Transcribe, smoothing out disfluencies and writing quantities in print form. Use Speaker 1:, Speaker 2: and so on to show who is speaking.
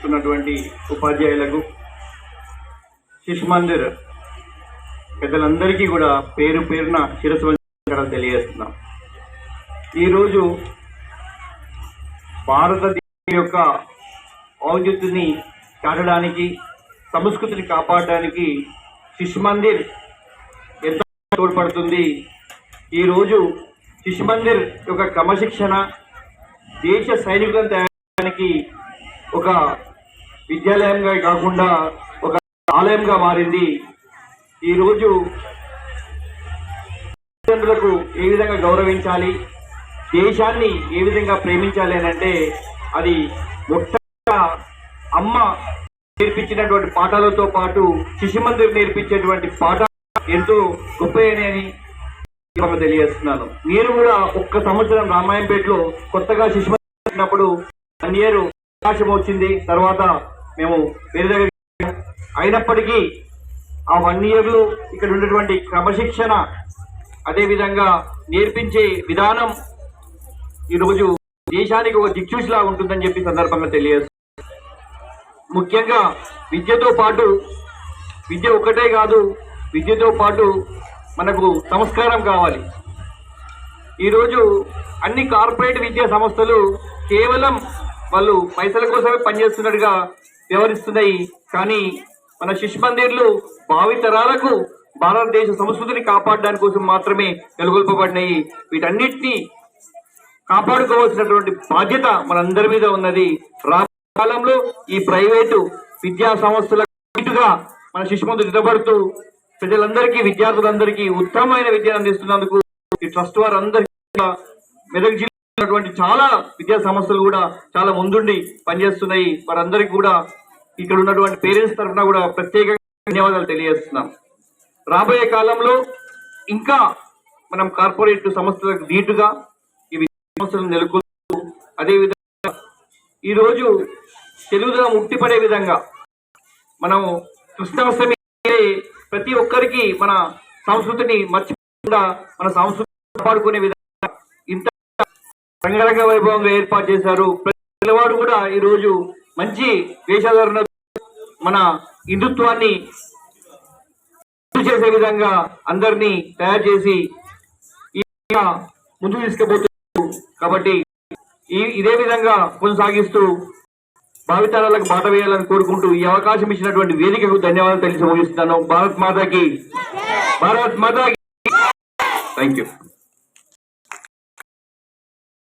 Speaker 1: నిర్వహిస్తున్నటువంటి ఉపాధ్యాయులకు, శిశు మందిర్ పెద్దలందరికీ కూడా పేరు పేరున శిరస్సు వందనాలు తెలియజేస్తున్నాం. ఈరోజు భారతదేశం యొక్క ఔన్నత్యాన్ని చాటడానికి, సంస్కృతిని కాపాడడానికి శిశు మందిర్ ఎంత తోడ్పడుతుంది. ఈరోజు శిశు మందిర్ యొక్క క్రమశిక్షణ దేశ సైనికులను తయారడానికి ఒక విద్యాలయంగా కాకుండా ఒక ఆలయంగా మారింది. ఈరోజు తల్లిదండ్రులకు ఏ విధంగా గౌరవించాలి, దేశాన్ని ఏ విధంగా ప్రేమించాలి అని అంటే అది మొట్టమొదట అమ్మ నేర్పించినటువంటి పాఠాలతో పాటు శిశు మందిర్ నేర్పించేటువంటి పాఠాలు ఎంతో గొప్పని తెలియజేస్తున్నాను. నేను కూడా ఒక్క సంవత్సరం రామాయంపేటలో కొత్తగా శిశు మందిర్ పెట్టినప్పుడు 1 year అవకాశం వచ్చింది. తర్వాత మేము వేరే దగ్గర అయినప్పటికీ ఆ 1 year ఇక్కడ ఉన్నటువంటి క్రమశిక్షణ, అదేవిధంగా నేర్పించే విధానం ఈరోజు దేశానికి ఒక దిక్సూచిలా ఉంటుందని చెప్పి సందర్భంగా తెలియజేస్తాను. ముఖ్యంగా విద్యతో పాటు, విద్య ఒక్కటే కాదు, విద్యతో పాటు మనకు సంస్కారం కావాలి. ఈరోజు అన్ని కార్పొరేట్ విద్యా సంస్థలు కేవలం వాళ్ళు పైసల కోసమే పనిచేస్తున్నట్టుగా వ్యవహరిస్తున్నాయి. కానీ మన శిశు మందిర్లు భావితరాలకు భారతదేశ సంస్కృతిని కాపాడడానికి కోసం మాత్రమే నెలకొల్పబడినాయి. వీటన్నిటినీ కాపాడుకోవాల్సినటువంటి బాధ్యత మనందరి మీద ఉన్నది. రాబోయే కాలంలో ఈ ప్రైవేటు విద్యా సంస్థలుగా మన శిశు మందిర్ నిలబడుతూ ప్రజలందరికీ, విద్యార్థులందరికీ ఉత్తమమైన విద్యను అందిస్తున్నందుకు ఈ ట్రస్ట్ వారందరికీ, మెదక్ జిల్లా చాలా విద్యా సంస్థలు కూడా చాలా ముందుండి పనిచేస్తున్నాయి. వారందరికీ కూడా ఇక్కడ ఉన్నటువంటి పేరెంట్స్ తరఫున కూడా ప్రత్యేకంగా ధన్యవాదాలు తెలియజేస్తున్నాం. రాబోయే కాలంలో ఇంకా మనం కార్పొరేట్ సంస్థలకు ధీటుగా ఈ విద్యా సంస్థలను నెలకొల్పుతూ, అదేవిధంగా ఈరోజు తెలుగుదనం ఉట్టిపడే విధంగా మనం కృష్ణాష్టమి ప్రతి ఒక్కరికి మన సంస్కృతిని మర్చిపోకుండా మన సంస్కృతి కాపాడుకునే విధంగా ఇంత రంగరంగ వైభవంగా ఏర్పాటు చేశారు. పిల్లవాడు కూడా ఈరోజు మంచి వేషధారణ మన హిందుత్వాన్ని చేసే విధంగా అందరినీ తయారు చేసి ముందుకు తీసుకుపోతున్నారు. కాబట్టి ఇదే విధంగా కొనసాగిస్తూ భావితరాలకు బాట వేయాలని కోరుకుంటూ ఈ అవకాశం ఇచ్చినటువంటి వేదికకు ధన్యవాదాలు తెలిసి ముగిస్తున్నాను. భారత్ మాతాకి థ్యాంక్ యూ.